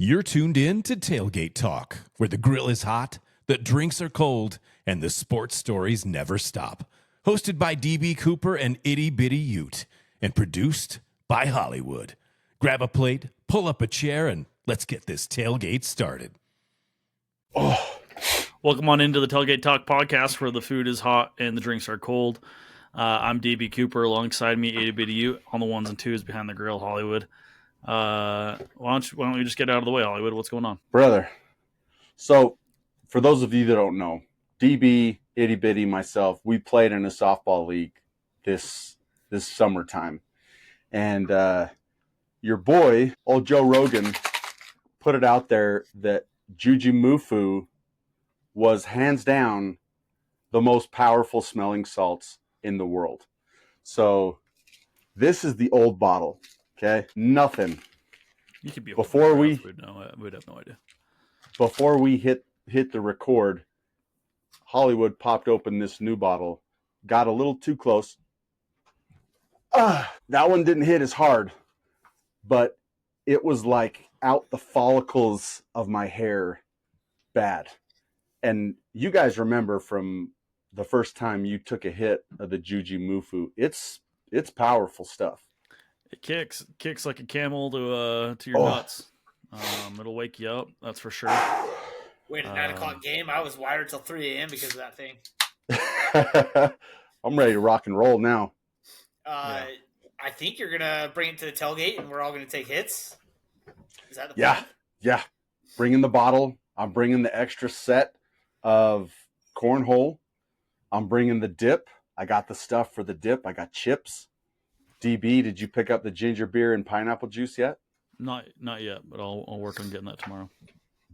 You're tuned in to Tailgate Talk, where the grill is hot, the drinks are cold, and the sports stories never stop. Hosted by DB Cooper and Itty Bitty Ute, and produced by Hollywood. Grab a plate, pull up a chair, and let's get this tailgate started. Welcome on into the Tailgate Talk podcast, where the food is hot and the drinks are cold. I'm DB Cooper, alongside me, Itty Bitty Ute, on the ones and twos behind the grill, Hollywood. Why don't you just get out of the way, Hollywood? What's going on? Brother. So, for those of you that don't know, DB, Itty Bitty, myself, we played in a softball league this summertime. And your boy, old Joe Rogan, put it out there that Juju Mufu was hands down the most powerful smelling salts in the world. So, this is the old bottle. Okay, nothing. You could be we'd have no idea. Before we hit the record, Hollywood popped open this new bottle, got a little too close. That one didn't hit as hard, but it was like out the follicles of my hair bad. And you guys remember from the first time you took a hit of the Juju Mufu, it's powerful stuff. It kicks like a camel to your nuts. It'll wake you up, that's for sure. Wait, a 9 o'clock game. I was wired till 3 a.m. because of that thing. I'm ready to rock and roll now. I think you're gonna bring it to the tailgate, and we're all gonna take hits. Is that the plan? Yeah. Bringing the bottle. I'm bringing the extra set of cornhole. I'm bringing the dip. I got the stuff for the dip. I got chips. DB, did you pick up the ginger beer and pineapple juice yet? Not yet, but I'll work on getting that tomorrow.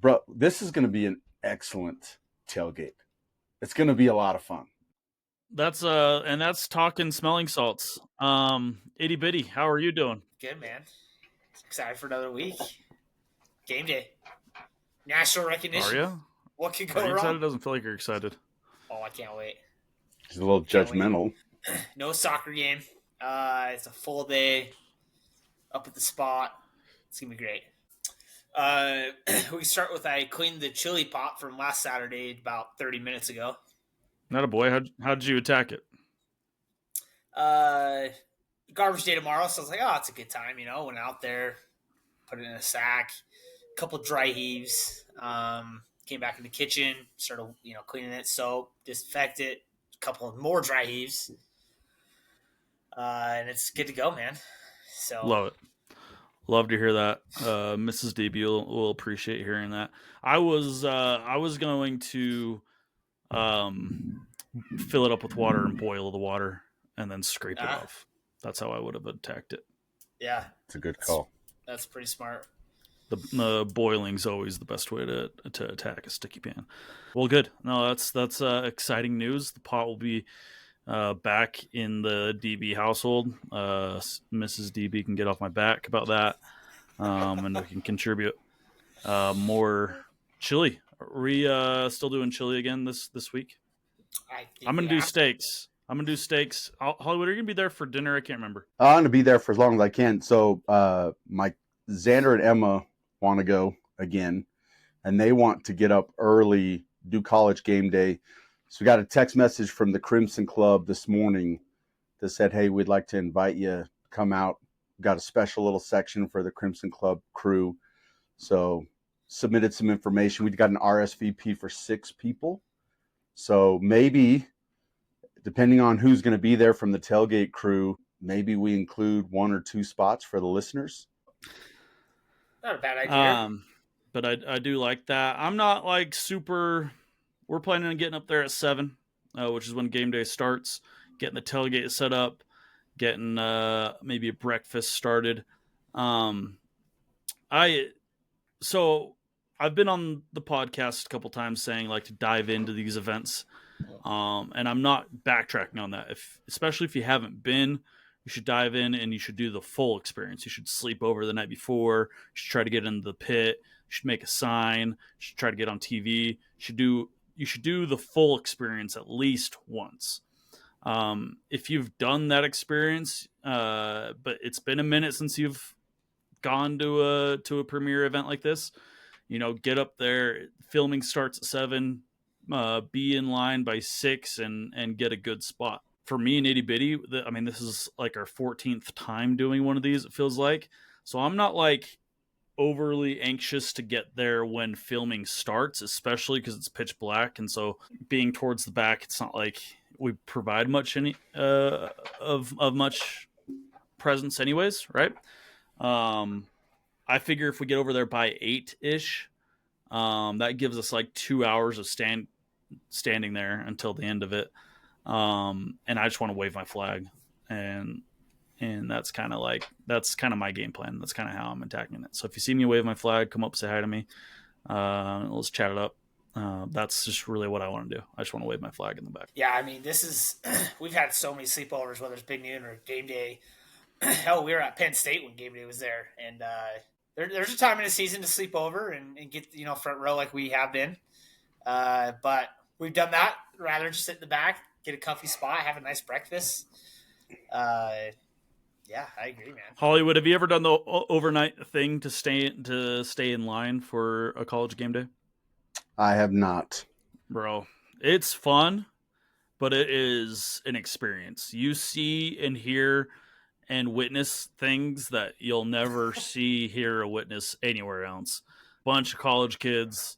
Bro, this is going to be an excellent tailgate. It's going to be a lot of fun. That's talking smelling salts. Itty Bitty, how are you doing? Good, man. Excited for another week. Game day. National recognition. Are you? What could go Are you wrong? excited? Doesn't feel like you're excited. Oh, I can't wait. He's a little judgmental. No soccer game. It's a full day up at the spot. It's going to be great. We start with I cleaned the chili pot from last Saturday about 30 minutes ago. Not a boy. How did you attack it? Garbage day tomorrow, so I was like, oh, it's a good time, went out there, put it in a sack, a couple dry heaves, came back in the kitchen, started, cleaning it, soap, disinfect it, a couple of more dry heaves. And it's good to go, man. So love it. Love to hear that. Mrs. DB will appreciate hearing that. I was going to fill it up with water and boil the water and then scrape it off. That's how I would have attacked it. Yeah. It's a good call. That's pretty smart. The boiling's always the best way to attack a sticky pan. Well, good. No, that's exciting news. The pot will be back in the DB household. Mrs. DB can get off my back about that, and we can contribute more chili. Are we still doing chili again this week? I'm gonna do steaks. Hollywood, are you gonna be there for dinner? I can't remember. I'm gonna be there for as long as I can. So my Xander and Emma want to go again, and they want to get up early, do college game day. So we got a text message from the Crimson Club this morning that said, hey, we'd like to invite you to come out. We've got a special little section for the Crimson Club crew. So submitted some information. We got an RSVP for 6 people. So maybe, depending on who's going to be there from the tailgate crew, maybe we include 1 or 2 spots for the listeners. Not a bad idea. But I do like that. I'm not like super... We're planning on getting up there at 7, which is when game day starts, getting the tailgate set up, getting maybe a breakfast started. So I've been on the podcast a couple times saying like to dive into these events, and I'm not backtracking on that. Especially if you haven't been, you should dive in and you should do the full experience. You should sleep over the night before. You should try to get into the pit. You should make a sign. You should try to get on TV. You should do the full experience at least once. If you've done that experience, but it's been a minute since you've gone to a premiere event like this, get up there. Filming starts at 7. Be in line by 6 and get a good spot. For me and Itty Bitty, this is like our 14th time doing one of these. It feels like, so I'm not like overly anxious to get there when filming starts, especially because it's pitch black, and so being towards the back, it's not like we provide much of much presence, anyways, right? I figure if we get over there by 8-ish, that gives us like 2 hours of standing there until the end of it, and I just want to wave my flag, and that's kind of my game plan. That's kind of how I'm attacking it. So if you see me wave my flag, come up, say hi to me. Let's chat it up. That's just really what I want to do. I just want to wave my flag in the back. Yeah, this is we've had so many sleepovers, whether it's Big Noon or Game Day. Hell, we were at Penn State when Game Day was there, and there's a time in the season to sleep over and get front row like we have been. But we've done that. Rather just sit in the back, get a comfy spot, have a nice breakfast. Yeah, I agree, man. Hollywood, have you ever done the overnight thing to stay in line for a college game day? I have not. Bro, it's fun, but it is an experience. You see and hear and witness things that you'll never see, hear, or witness anywhere else. Bunch of college kids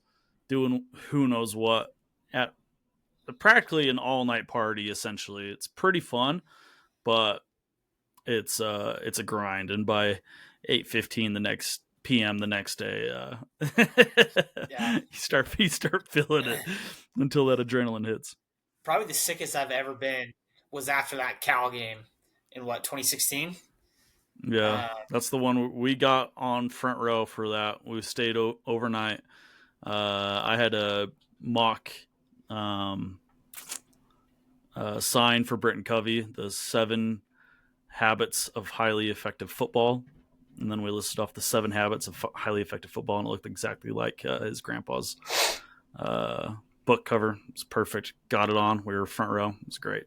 doing who knows what at practically an all-night party, essentially. It's pretty fun, but it's a grind, and by 8:15 p.m. the next day, Yeah. you start feeling it until that adrenaline hits. Probably the sickest I've ever been was after that Cal game in 2016. Yeah, that's the one we got on front row for that. We stayed overnight. I had a mock sign for Britton Covey, the 7 habits of highly effective football, and then we listed off the 7 habits of highly effective football, and it looked exactly like his grandpa's book cover. It was perfect. Got it on. We were front row. It was great.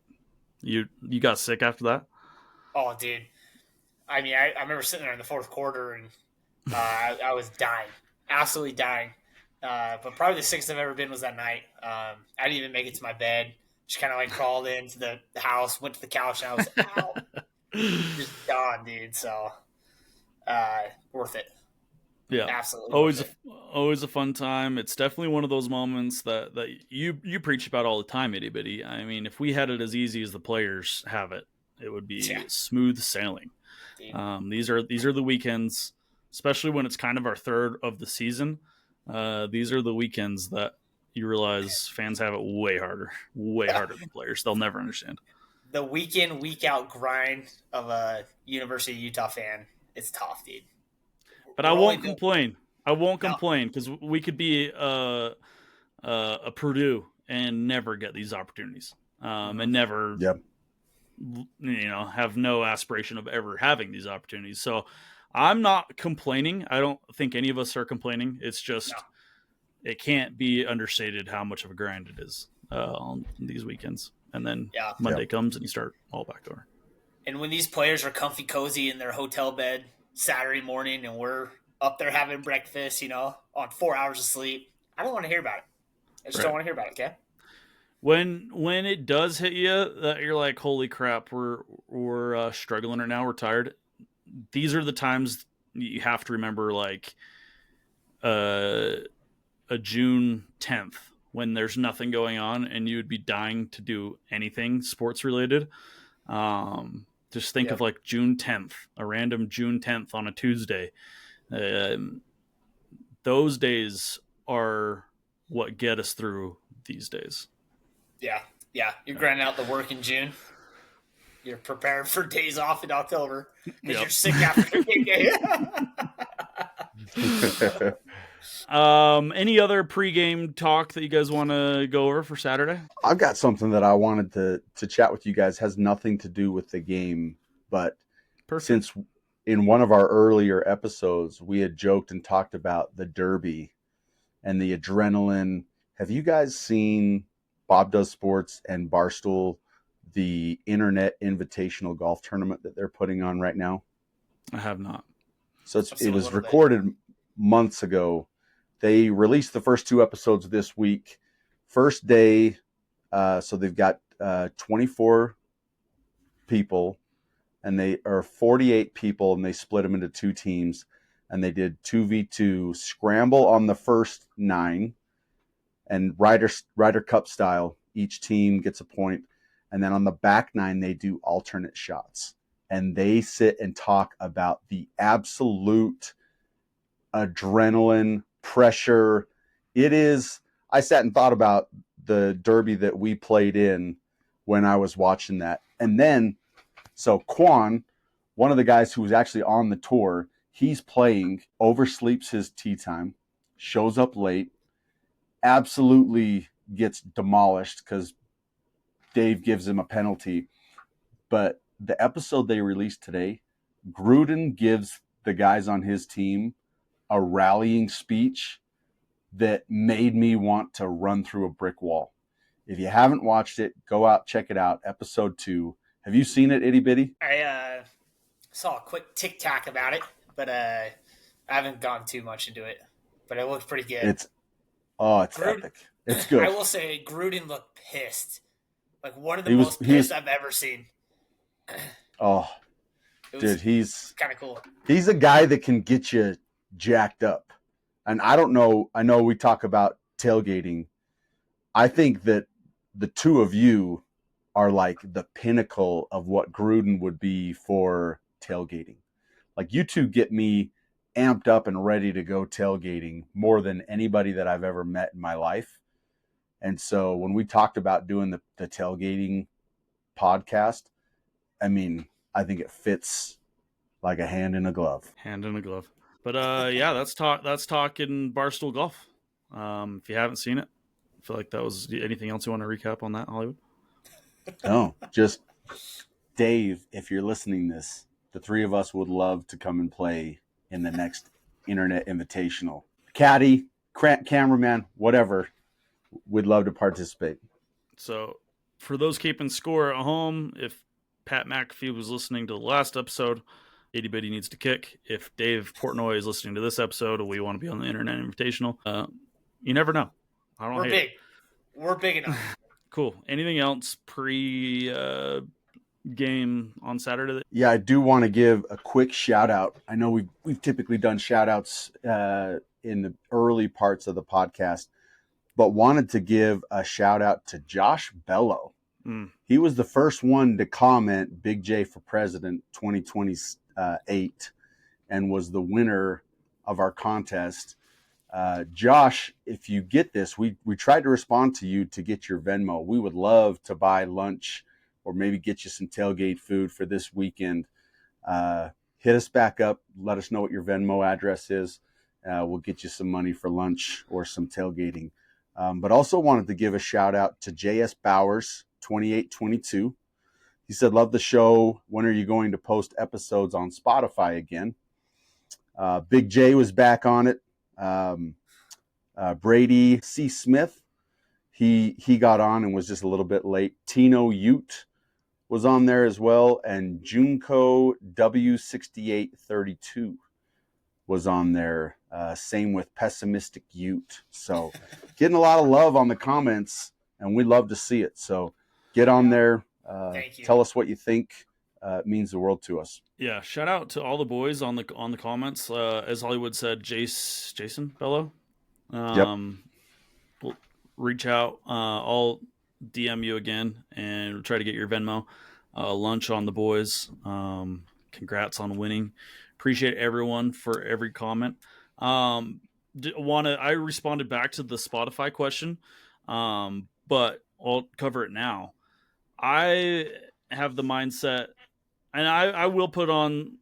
You got sick after that? Oh, dude. I remember sitting there in the fourth quarter, and I was dying, absolutely dying. But probably the sickest I've ever been was that night. I didn't even make it to my bed. Just kind of like crawled into the house, went to the couch, and I was out. Just done, dude. So, worth it. Yeah, absolutely. Always a fun time. It's definitely one of those moments that you preach about all the time, Itty Bitty. I mean, if we had it as easy as the players have it, it would be smooth sailing. These are the weekends, especially when it's kind of our third of the season. These are the weekends that you realize fans have it way harder than players. They'll never understand. The week in, week out grind of a University of Utah fan, it's tough, dude. But I won't complain. I won't complain because we could be a Purdue and never get these opportunities, and never, have no aspiration of ever having these opportunities. So I'm not complaining. I don't think any of us are complaining. It's just it can't be understated how much of a grind it is on these weekends. And then Monday comes and you start all back over. And when these players are comfy cozy in their hotel bed Saturday morning and we're up there having breakfast, on 4 hours of sleep, I don't want to hear about it. I just don't want to hear about it, okay? When it does hit you that you're like, holy crap, we're struggling right now, we're tired. These are the times you have to remember, like a June 10th when there's nothing going on and you would be dying to do anything sports related. Just think of like June 10th, a random June 10th on a Tuesday. Those days are what get us through these days. Yeah. You're grinding out the work in June. You're prepared for days off in October because you're sick after game day. Any other pregame talk that you guys want to go over for Saturday? I've got something that I wanted to chat with you guys. Has nothing to do with the game, but since in one of our earlier episodes we had joked and talked about the Derby and the adrenaline. Have you guys seen Bob Does Sports and Barstool, the Internet Invitational Golf Tournament that they're putting on right now? I have not. So I've seen it a was little bit. recorded months ago. They released the first 2 episodes this week. First day, so they've got 24 people, and they are 48 people, and they split them into 2 teams, and they did 2v2 scramble on the first 9, and Ryder Cup style. Each team gets a point, and then on the back 9 they do alternate shots, and they sit and talk about the absolute adrenaline pressure. It is. I sat and thought about the derby that we played in when I was watching that, and then so Quan, one of the guys who was actually on the tour, he's playing, oversleeps his tee time, shows up late, absolutely gets demolished because Dave gives him a penalty. But the episode they released today, Gruden gives the guys on his team a rallying speech that made me want to run through a brick wall. If you haven't watched it, go out, check it out. Episode 2. Have you seen it, Itty Bitty? I saw a quick tic-tac about it, but I haven't gone too much into it. But it looked pretty good. It's epic. It's good. I will say Gruden looked pissed. Like one of the most pissed I've ever seen. Oh, dude, he's kind of cool. He's a guy that can get you jacked up. And I don't know, I know we talk about tailgating. I think that the two of you are like the pinnacle of what Gruden would be for tailgating. Like you two get me amped up and ready to go tailgating more than anybody that I've ever met in my life. And so when we talked about doing the tailgating podcast, I mean, I think it fits like a hand in a glove. Hand in a glove. But yeah, that's talking Barstool Golf. If you haven't seen it, I feel like that was anything else you want to recap on that, Hollywood? No, just Dave, if you're listening to this, the 3 of us would love to come and play in the next Internet Invitational. Caddy, cameraman, whatever, we'd love to participate. So for those keeping score at home, if Pat McAfee was listening to the last episode, Itty Bitty needs to kick. If Dave Portnoy is listening to this episode, we want to be on the Internet Invitational. You never know. We're big. We're big enough. Cool. Anything else game on Saturday? Yeah, I do want to give a quick shout out. I know we've typically done shout outs in the early parts of the podcast, but wanted to give a shout out to Josh Bello. He was the first one to comment Big J for President 2028 and was the winner of our contest. Josh, if you get this, we tried to respond to you to get your Venmo. We would love to buy lunch or maybe get you some tailgate food for this weekend. Hit us back up. Let us know what your Venmo address is. We'll get you some money for lunch or some tailgating. But also wanted to give a shout out to JS Bowers, 2822. He said, love the show. When are you going to post episodes on Spotify again? Big J was back on it. Brady C. Smith, he got on and was just a little bit late. Tino Ute was on there as well. And Junko W6832 was on there. Same with Pessimistic Ute. So getting a lot of love on the comments, and we'd love to see it. So get on there. Thank you. Tell us what you think. It means the world to us. Yeah, shout out to all the boys on the comments. As Hollywood said, Jason Bello. We'll reach out. I'll DM you again and try to get your Venmo. Lunch on the boys. Congrats on winning. Appreciate everyone for every comment. I responded back to the Spotify question, but I'll cover it now. I have the mindset, and I will put on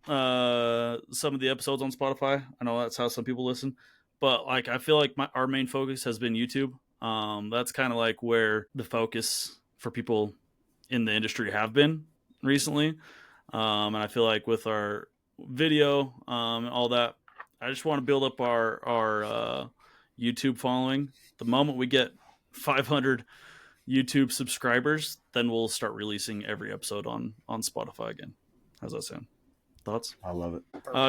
some of the episodes on Spotify. I know that's how some people listen, but like I feel like our main focus has been YouTube. That's kind of like where the focus for people in the industry have been recently, and I feel like with our video and all that, I just want to build up our YouTube following. The moment we get 500 YouTube subscribers, then we'll start releasing every episode on Spotify again. How's that sound? Thoughts? I love it.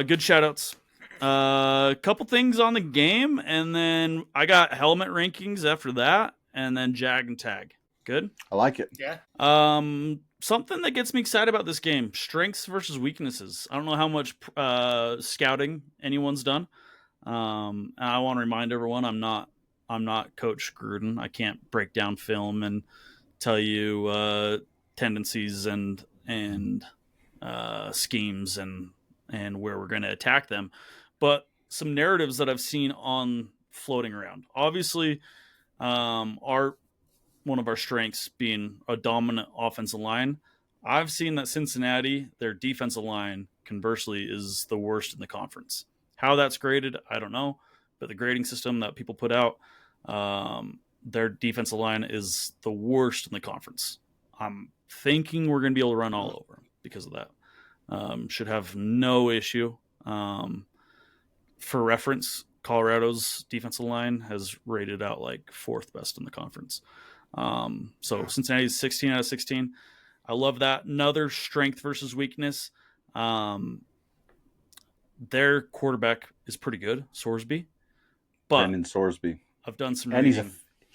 Good shout outs. A couple things on the game, and then I got helmet rankings after that, and then jag and tag. Good. I like it. Yeah. Something that gets me excited about this game: strengths versus weaknesses. I don't know how much scouting anyone's done. I want to remind everyone, I'm not Coach Gruden. I can't break down film and tell you tendencies and schemes and where we're going to attack them, but some narratives that I've seen on floating around. Obviously, one of our strengths being a dominant offensive line. I've seen that Cincinnati, their defensive line, conversely, is the worst in the conference. How that's graded, I don't know, but the grading system that people put out, their defensive line is the worst in the conference. I'm thinking we're going to be able to run all over them because of that. Should have no issue. For reference, Colorado's defensive line has rated out like 4th best in the conference. So Cincinnati's 16 out of 16. I love that. Another strength versus weakness. Their quarterback is pretty good, Sorsby. But Brendan Sorsby. I've done some and reading.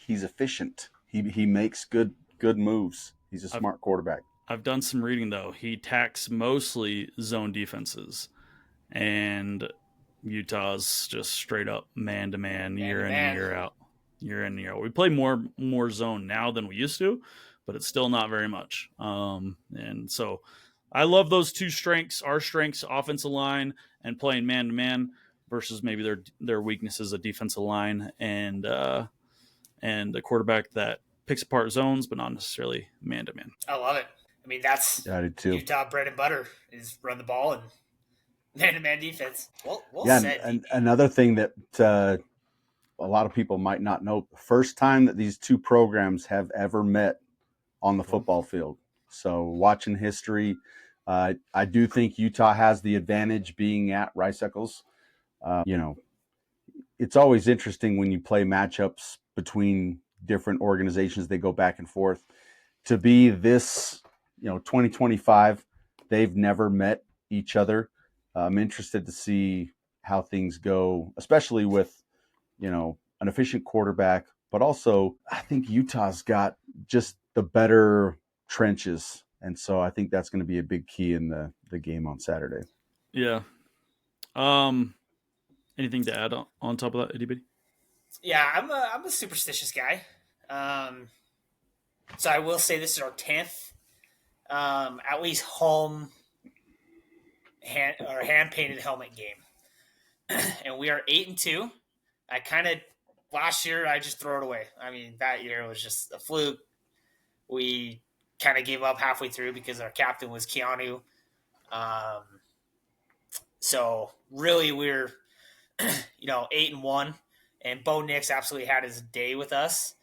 he's efficient. He makes good moves. He's a smart quarterback. I've done some reading, though. He attacks mostly zone defenses. And Utah's just straight up man-to-man, year in and year out. Year in and year out. We play more zone now than we used to, but it's still not very much. And so I love those two strengths. Our strengths, offensive line and playing man-to-man, versus maybe their weaknesses, a defensive line and a quarterback that picks apart zones, but not necessarily man-to-man. I love it. I mean, that's Utah bread and butter is run the ball and man-to-man defense. Well said. And another thing that a lot of people might not know, first time that these two programs have ever met on the football field. So watching history, I do think Utah has the advantage being at Rice Eccles. It's always interesting when you play matchups between different organizations. They go back and forth. To be this, 2025, they've never met each other. I'm interested to see how things go, especially with, an efficient quarterback, but also I think Utah's got just the better trenches. And so I think that's going to be a big key in the game on Saturday. Yeah. Anything to add on top of that, Itty Bitty? Yeah, I'm a superstitious guy. So I will say this is our 10th, at least home hand painted helmet game, and we are 8-2. Last year I just throw it away. I mean, that year was just a fluke. We kind of gave up halfway through because our captain was Keanu. So really we're 8-1, and Bo Nix absolutely had his day with us.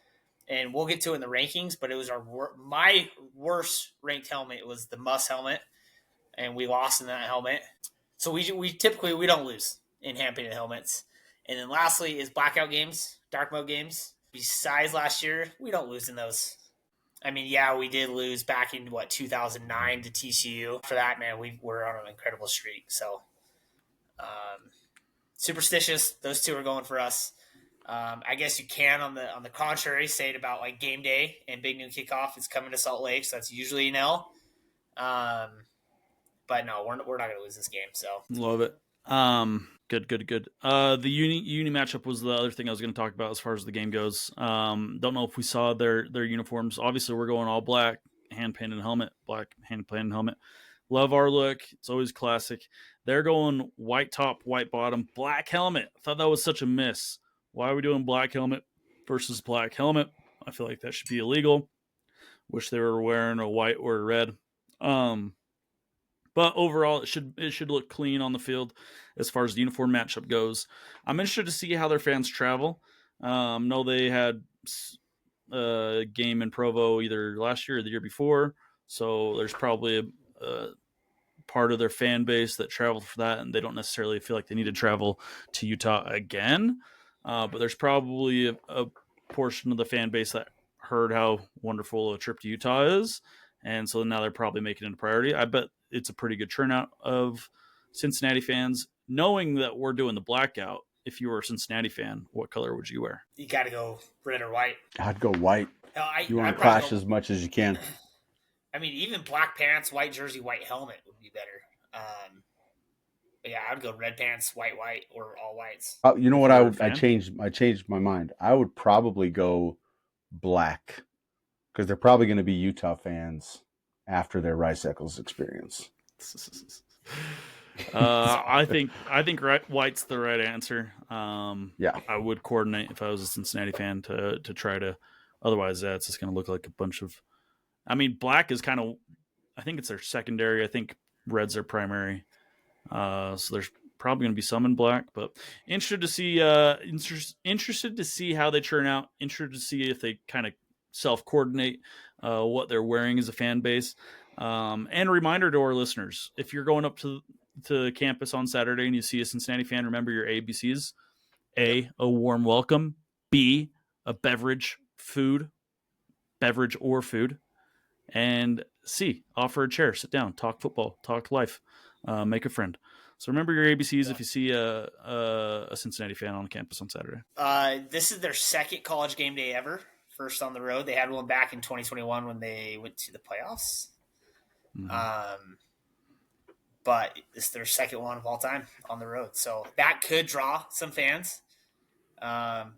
And we'll get to it in the rankings, but it was my worst ranked helmet. It was the Muss helmet, and we lost in that helmet. So we typically don't lose in hand painted helmets. And then lastly is blackout games, dark mode games. Besides last year, we don't lose in those. I mean, yeah, we did lose back in 2009 to TCU. For that, man, we were on an incredible streak. So superstitious. Those two are going for us. I guess you can, on the contrary, say it about like game day and big noon kickoff. It's coming to Salt Lake, so that's usually an L. But no, we're not going to lose this game. So love it. Good. The uni matchup was the other thing I was going to talk about as far as the game goes. Don't know if we saw their uniforms. Obviously, we're going all black, hand painted helmet, black hand painted helmet. Love our look. It's always classic. They're going white top, white bottom, black helmet. I thought that was such a miss. Why are we doing black helmet versus black helmet? I feel like that should be illegal. Wish they were wearing a white or a red. But overall, it should look clean on the field as far as the uniform matchup goes. I'm interested to see how their fans travel. Know they had a game in Provo either last year or the year before, so there's probably a part of their fan base that traveled for that, and they don't necessarily feel like they need to travel to Utah again. But there's probably a portion of the fan base that heard how wonderful a trip to Utah is, and so now they're probably making it a priority. I bet it's a pretty good turnout of Cincinnati fans. knowing that we're doing the blackout, if you were a Cincinnati fan, what color would you wear? You got to go red or white. I'd go white. Hell, You want I'd to probably clash go- as much as you can. I mean, even black pants, white jersey, white helmet would be better. But yeah, I'd go red pants, white, or all whites. You know If what? you're a I fan? changed my mind. I would probably go black because they're probably going to be Utah fans after their Rice Eccles experience. I think white's the right answer. Yeah. I would coordinate if I was a Cincinnati fan to try to. Otherwise, it's just going to look like a bunch of. I mean, black is kind of. I think it's their secondary. I think red's their primary. So there's probably going to be some in black, but interested to see. Interested to see how they turn out. Interested to see if they kind of self coordinate what they're wearing as a fan base. And a reminder to our listeners: if you're going up to campus on Saturday and you see a Cincinnati fan, remember your ABCs. A warm welcome. B, a beverage or food. And C, offer a chair, sit down, talk football, talk life, make a friend. So remember your ABCs if you see a Cincinnati fan on campus on Saturday. This is their second college game day ever. First on the road. They had one back in 2021 when they went to the playoffs. Mm-hmm. But this is their second one of all time on the road. So that could draw some fans.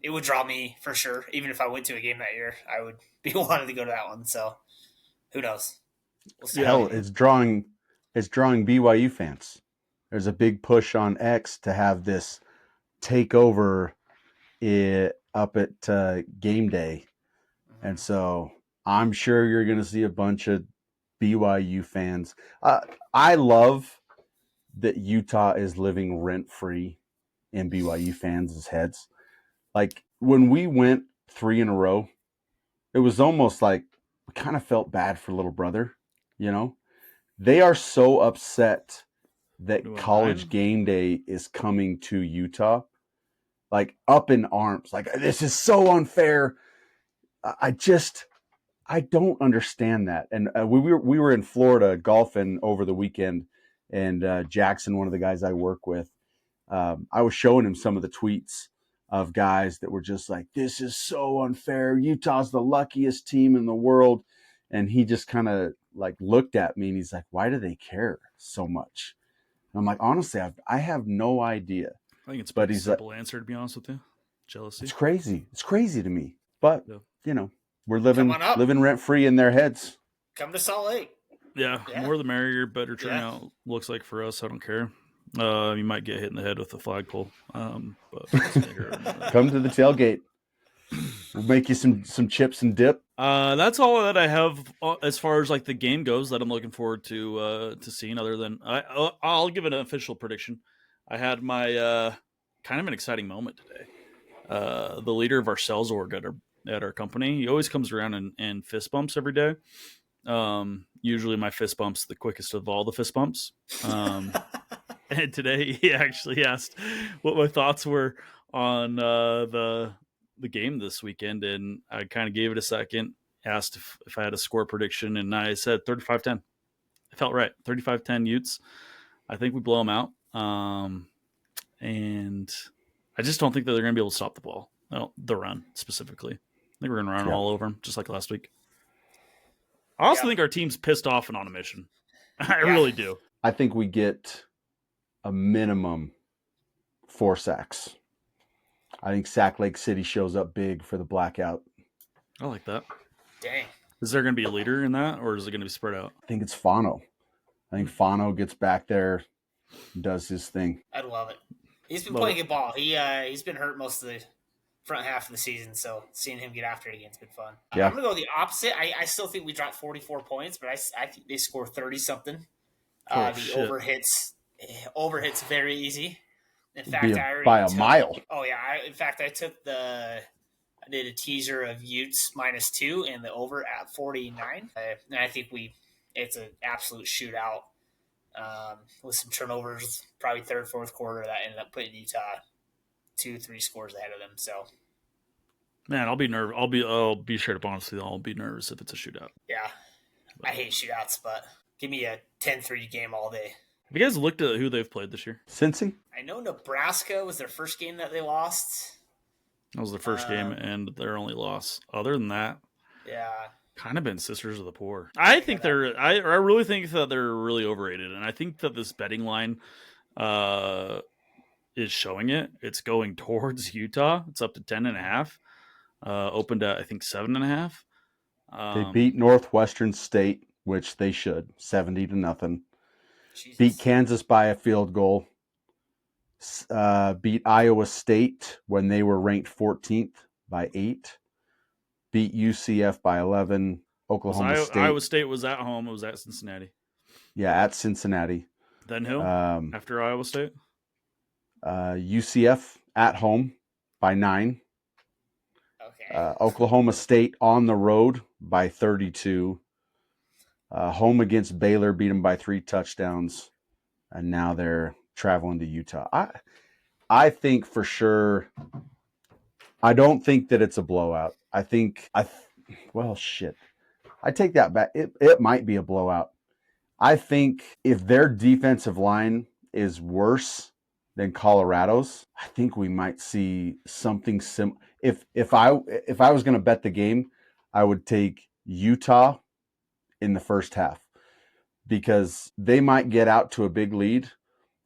It would draw me for sure. Even if I went to a game that year, I would be wanting to go to that one. So who knows? We'll see. Hell, it's drawing BYU fans. There's a big push on X to have this takeover up at Gameday. And so I'm sure you're going to see a bunch of BYU fans. I love that Utah is living rent-free in BYU fans' heads. Like when we went 3 in a row, it was almost like we kind of felt bad for little brother, you know? They are so upset that college game day is coming to Utah, like up in arms. Like, this is so unfair. I don't understand that. And we were in Florida golfing over the weekend, and Jackson, one of the guys I work with, I was showing him some of the tweets of guys that were just like, this is so unfair. Utah's the luckiest team in the world. And he just kind of like looked at me and he's like, why do they care so much? And I'm like, honestly, I have no idea. I think it's a pretty simple answer, to be honest with you. Jealousy. It's crazy. It's crazy to me. But, you know, we're living rent free in their heads. Come to Salt Lake. Yeah, more the merrier, better turnout. Looks like for us. I don't care. You might get hit in the head with a flagpole. But come to the tailgate. We'll make you some chips and dip. That's all that I have as far as like the game goes that I'm looking forward to seeing. Other than I'll give an official prediction. I had my kind of an exciting moment today. The leader of our sales org at our company, he always comes around and fist bumps every day. Usually my fist bump's the quickest of all the fist bumps. And today he actually asked what my thoughts were on the game this weekend, and I kind of gave it a second, asked if I had a score prediction, and I said 35-10. I felt right. 35-10 Utes. I think we blow them out. And I just don't think that they're going to be able to stop the ball. Well, the run specifically. I think we're going to run all over them, just like last week. I also think our team's pissed off and on a mission. I really do. I think we get a minimum 4 sacks. I think Sack Lake City shows up big for the blackout. I like that. Dang. Is there going to be a leader in that, or is it going to be spread out? I think it's Fano. I think Fano gets back there, does his thing. I'd love it. He's been playing good ball. He's been hurt most of the front half of the season, so seeing him get after it again has been fun. Yeah. I'm going to go the opposite. I still think we dropped 44 points, but I think they score 30-something. The overhits very easy. In fact, by a mile. Oh yeah! I did a teaser of Utes -2 and the over at 49. And I think it's an absolute shootout with some turnovers, probably third, fourth quarter that ended up putting Utah 2-3 scores ahead of them. So, man, I'll be nervous. I'll be straight up honestly. I'll be nervous if it's a shootout. Yeah, I hate shootouts, but give me a 10-3 game all day. Have you guys looked at who they've played this year? Cincy? I know Nebraska was their first game that they lost. That was the first game and their only loss. Other than that, Yeah. kind of been sisters of the poor. I think I really think that they're really overrated, and I think that this betting line is showing it. It's going towards Utah. It's up to 10.5. Opened at I think 7.5. They beat Northwestern State, which they should, 70-0. Jesus. Beat Kansas by a field goal. Beat Iowa State when they were ranked 14th by 8. Beat UCF by 11. Oklahoma State. Iowa State was at home. It was at Cincinnati. Yeah, at Cincinnati. Then who? After Iowa State? UCF at home by 9. Okay. Oklahoma State on the road by 32. Home against Baylor, beat them by 3 touchdowns. And now they're traveling to Utah. I think for sure, I don't think that it's a blowout. I take that back. It might be a blowout. I think if their defensive line is worse than Colorado's, I think we might see something similar. If I was going to bet the game, I would take Utah in the first half because they might get out to a big lead.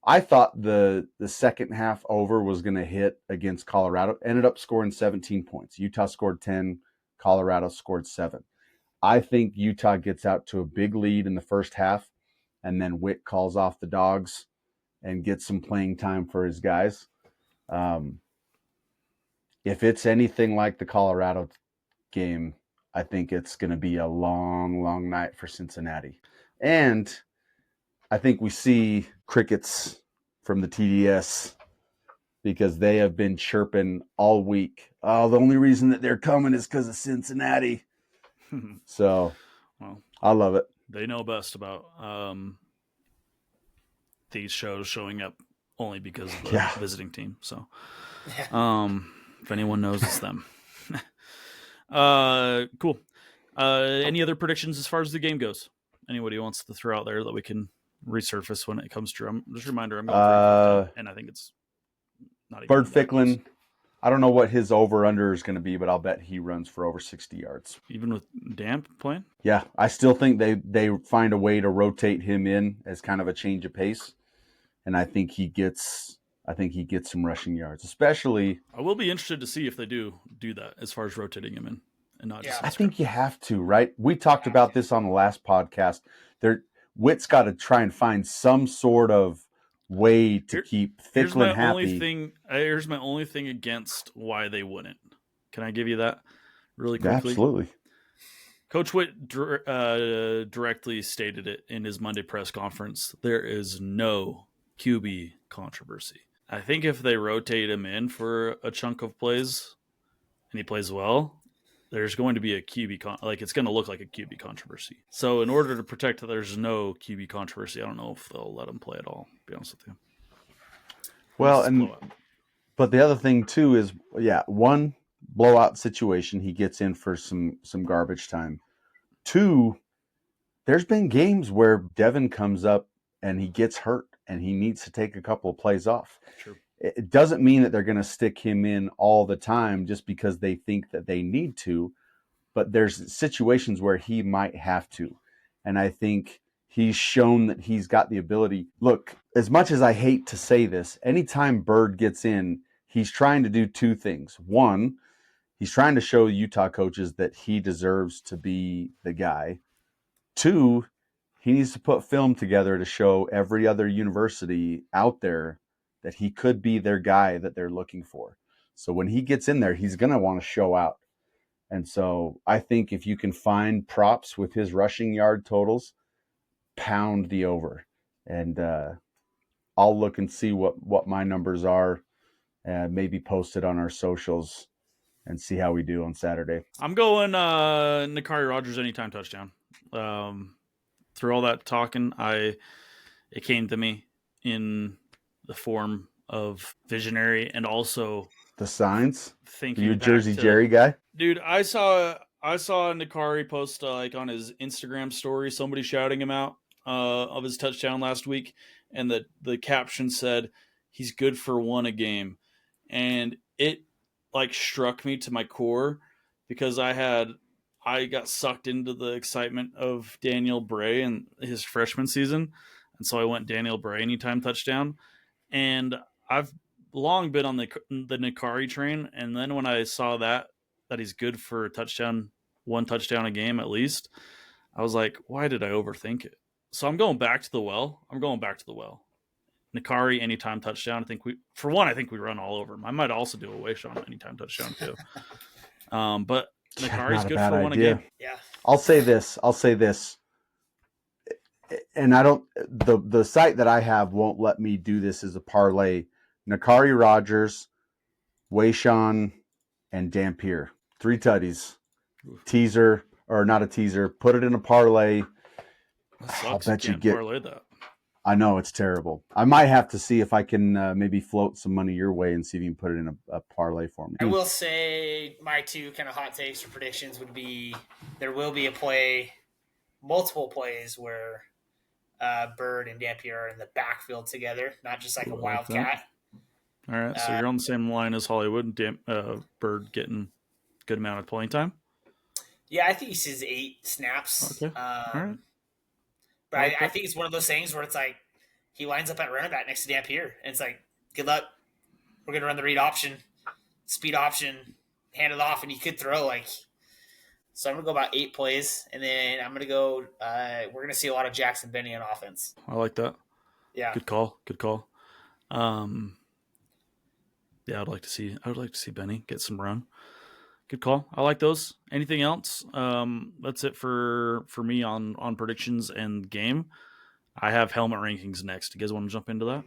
I thought the second half over was going to hit against Colorado. Ended up scoring 17 points. Utah scored 10. Colorado scored 7. I think Utah gets out to a big lead in the first half, and then Witt calls off the dogs and gets some playing time for his guys. If it's anything like the Colorado game, I think it's going to be a long, long night for Cincinnati. And I think we see crickets from the TDS because they have been chirping all week. Oh, the only reason that they're coming is because of Cincinnati. So, well, I love it. They know best about these shows showing up only because of the visiting team. So, if anyone knows, it's them. Cool. Any other predictions as far as the game goes? Anybody wants to throw out there that we can resurface when it comes to just a reminder, I'm going 3-5, and I think it's not even Bird Ficklin. I don't know what his over-under is going to be, but I'll bet he runs for over 60 yards. Even with Damp playing? Yeah, I still think they find a way to rotate him in as kind of a change of pace, and I think he gets some rushing yards. Especially, I will be interested to see if they do that as far as rotating him in, and not just. I think you have to, right? We talked about this on the last podcast. Witt's got to try and find some sort of way to keep Ficklin happy. Here's my only thing against why they wouldn't. Can I give you that really quickly? Absolutely. Coach Witt directly stated it in his Monday press conference. There is no QB controversy. I think if they rotate him in for a chunk of plays and he plays well, there's going to be a QB it's going to look like a QB controversy. So in order to protect that there's no QB controversy, I don't know if they'll let him play at all, to be honest with you. Well, but the other thing too is, one, blowout situation, he gets in for some garbage time. 2, there's been games where Devin comes up and he gets hurt and he needs to take a couple of plays off. Sure. It doesn't mean that they're going to stick him in all the time just because they think that they need to, but there's situations where he might have to. And I think he's shown that he's got the ability. Look, as much as I hate to say this, anytime Bird gets in, he's trying to do 2 things. 1, he's trying to show Utah coaches that he deserves to be the guy. 2, he needs to put film together to show every other university out there that he could be their guy that they're looking for. So when he gets in there, he's going to want to show out. And so I think if you can find props with his rushing yard totals, pound the over. And I'll look and see what my numbers are and maybe post it on our socials and see how we do on Saturday. I'm going Nakari Rogers anytime touchdown. Through all that talking, it came to me in the form of visionary and also the signs. Thinking you a Jersey Jerry guy, dude. I saw Nakari post on his Instagram story somebody shouting him out of his touchdown last week, and the caption said he's good for one a game, and it like struck me to my core because I got sucked into the excitement of Daniel Bray and his freshman season, and so I went Daniel Bray anytime touchdown, and I've long been on the Nikari train, and then when I saw that he's good for a touchdown, one touchdown a game at least, I was like, why did I overthink it? So I'm going back to the well. Nikari anytime touchdown. I think we run all over him. I might also do a Wayshawn anytime touchdown too. But Nikari's Not a good bad for one a idea. game. Yeah. I'll say this. And I don't, the site that I have won't let me do this as a parlay. Nakari Rogers, Wayshawn, and Dampier. 3 tutties. Teaser, or not a teaser. Put it in a parlay. That sucks. I'll bet you you can't get. parlay that. I know it's terrible. I might have to see if I can maybe float some money your way and see if you can put it in a parlay for me. I will say my 2 kind of hot takes or predictions would be there will be multiple plays where Bird and Dampier are in the backfield together, not just like a wildcat. All right, so you're on the same line as Hollywood and Bird getting good amount of playing time. Yeah, I think he sees 8 snaps. Okay, all right. But I think it's one of those things where it's like he lines up at running back next to Dampier, and it's like, good luck. We're going to run the read option, speed option, hand it off, and he could throw like. So I'm going to go about 8 plays, and then I'm going to go. We're going to see a lot of Jackson Benny on offense. I like that. Yeah, good call. Yeah, I would like to see Benny get some run. Good call. I like those. Anything else? That's it for me on predictions and game. I have helmet rankings next. You guys want to jump into that?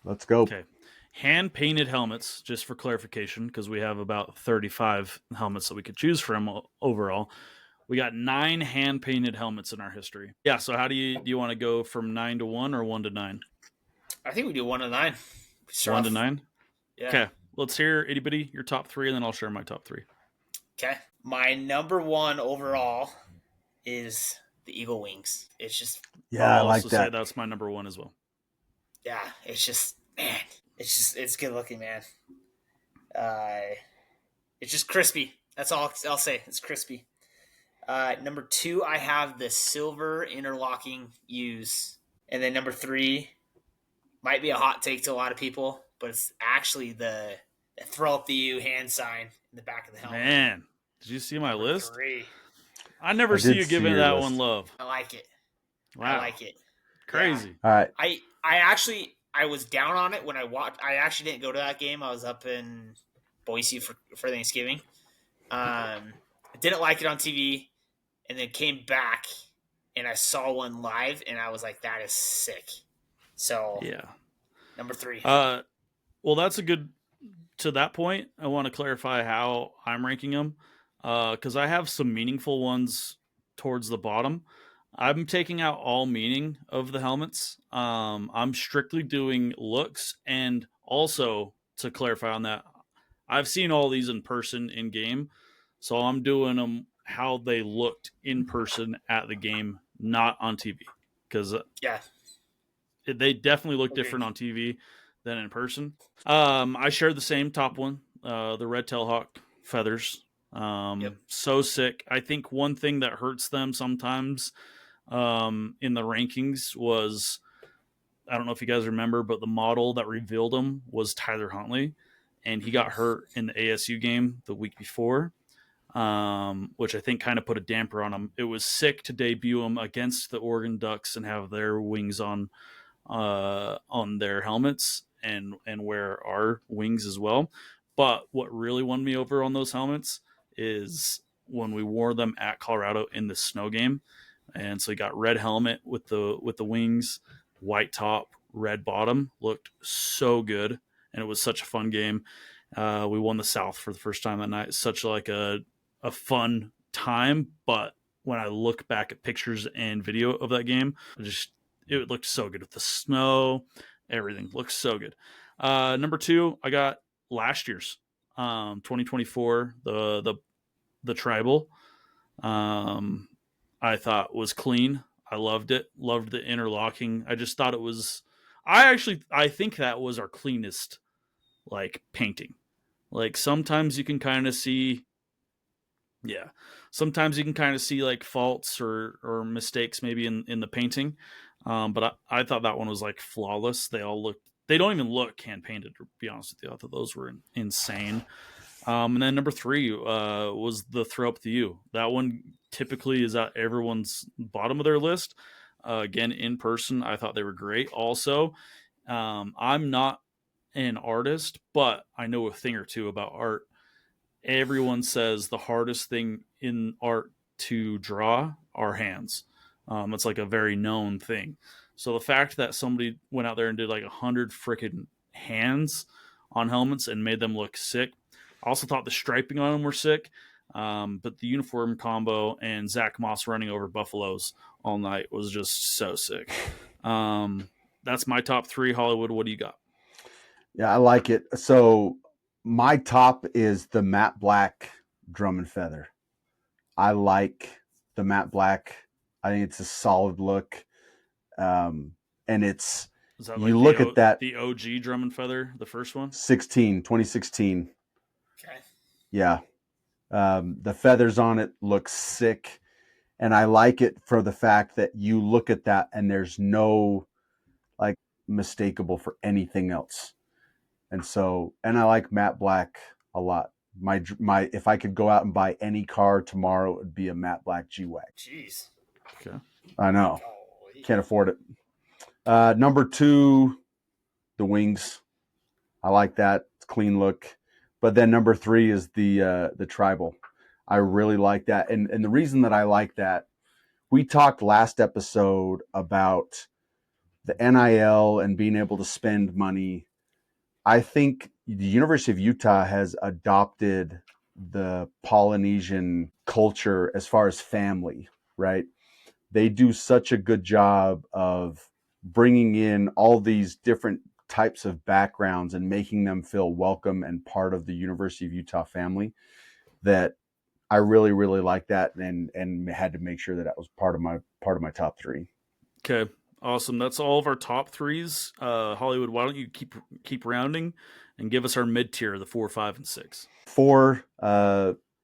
Let's go. Okay. Hand painted helmets, just for clarification, because we have about 35 helmets that we could choose from overall. We got 9 hand painted helmets in our history. Yeah. So how do you want to go from 9 to 1 or 1 to 9? I think we do 1 to 9. 1 to 9. Yeah. Okay. Let's hear itty bitty your top 3, and then I'll share my top 3. Okay. My number 1 overall is the Eagle Wings. It's just I like that. Say that's my number 1 as well. Yeah, it's just man, it's good looking, man. It's just crispy. That's all I'll say. It's crispy. Number 2, I have the silver interlocking U's, and then number 3 might be a hot take to a lot of people, but it's actually the throw up the U hand sign in the back of the helmet. Man, did you see my list? 3. I never see you giving that one love. I like it. Wow. I like it. Crazy. All right. I was down on it when I watched. I actually didn't go to that game. I was up in Boise for Thanksgiving. I didn't like it on TV, and then came back and I saw one live, and I was like, "That is sick." So yeah, number 3. Well, that's a good. To that point, I want to clarify how I'm ranking them, because I have some meaningful ones towards the bottom. I'm taking out all meaning of the helmets. I'm strictly doing looks, and also to clarify on that, I've seen all these in person in game, so I'm doing them how they looked in person at the game, not on TV, because they definitely look different on TV than in person. I shared the same top one, the red tailhawk feathers. So sick. I think one thing that hurts them sometimes in the rankings was, I don't know if you guys remember, but the model that revealed him was Tyler Huntley, and he got hurt in the ASU game the week before, which I think kind of put a damper on him. It was sick to debut him against the Oregon Ducks and have their wings on their helmets and wear our wings as well. But what really won me over on those helmets is when we wore them at Colorado in the snow game. And so he got red helmet with the wings, white top, red bottom. Looked so good, and it was such a fun game. We won the South for the first time that night. Such like a fun time. But when I look back at pictures and video of that game, it looked so good with the snow. Everything looks so good. Number 2, I got last year's 2024, the tribal. I thought was clean. I loved it. Loved the interlocking. I just thought it was. I think that was our cleanest like painting. Like sometimes you can kind of see, yeah. Sometimes you can kind of see like faults or mistakes maybe in the painting, but I thought that one was like flawless. They all looked. They don't even look hand painted. To be honest with you, I thought those were insane. And then number 3 was the throw up the U. That one typically is at everyone's bottom of their list. Again, in person, I thought they were great. Also, I'm not an artist, but I know a thing or two about art. Everyone says the hardest thing in art to draw are hands. It's like a very known thing. So the fact that somebody went out there and did like 100 freaking hands on helmets and made them look sick. I also thought the striping on them were sick. But the uniform combo and Zach Moss running over buffaloes all night was just so sick. That's my top 3. Hollywood, what do you got? Yeah, I like it. So my top is the matte black drum and feather. I like the matte black. I think it's a solid look. And it's, Is that you look at that, the OG drum and feather, the first one? 2016. Okay. Yeah. The feathers on it look sick. And I like it for the fact that you look at that and there's no like mistakable for anything else. And so, and I like matte black a lot. My, if I could go out and buy any car tomorrow, it would be a matte black G-Wag. Jeez. Okay. I know. Golly. Can't afford it. Number 2, the wings. I like that. It's clean look. But then number 3 is the tribal. I really like that. And the reason that I like that, we talked last episode about the NIL and being able to spend money. I think the University of Utah has adopted the Polynesian culture as far as family, right? They do such a good job of bringing in all these different types of backgrounds and making them feel welcome and part of the University of Utah family that I really, really like that and had to make sure that was part of my top 3. Okay. Awesome. That's all of our top 3s. Hollywood, why don't you keep rounding and give us our mid tier, the 4, 5, and 6. 4,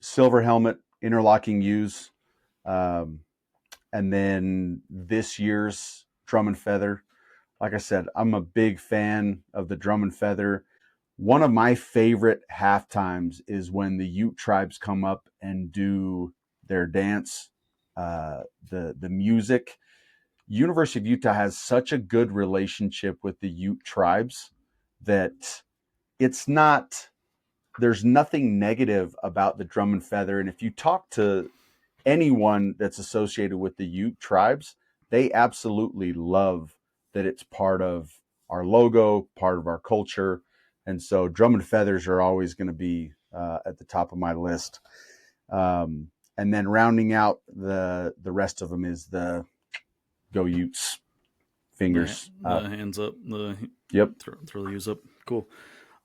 silver helmet, interlocking U's. And then this year's drum and feather. Like I said, I'm a big fan of the drum and feather. One of my favorite halftimes is when the Ute tribes come up and do their dance, the music. University of Utah has such a good relationship with the Ute tribes that it's not, there's nothing negative about the drum and feather. And if you talk to anyone that's associated with the Ute tribes, they absolutely love that it's part of our logo, part of our culture. And so drum and feathers are always going to be at the top of my list. And then rounding out the rest of them is the Go Utes. Fingers the hands up. Yep. Throw the U's up. Cool.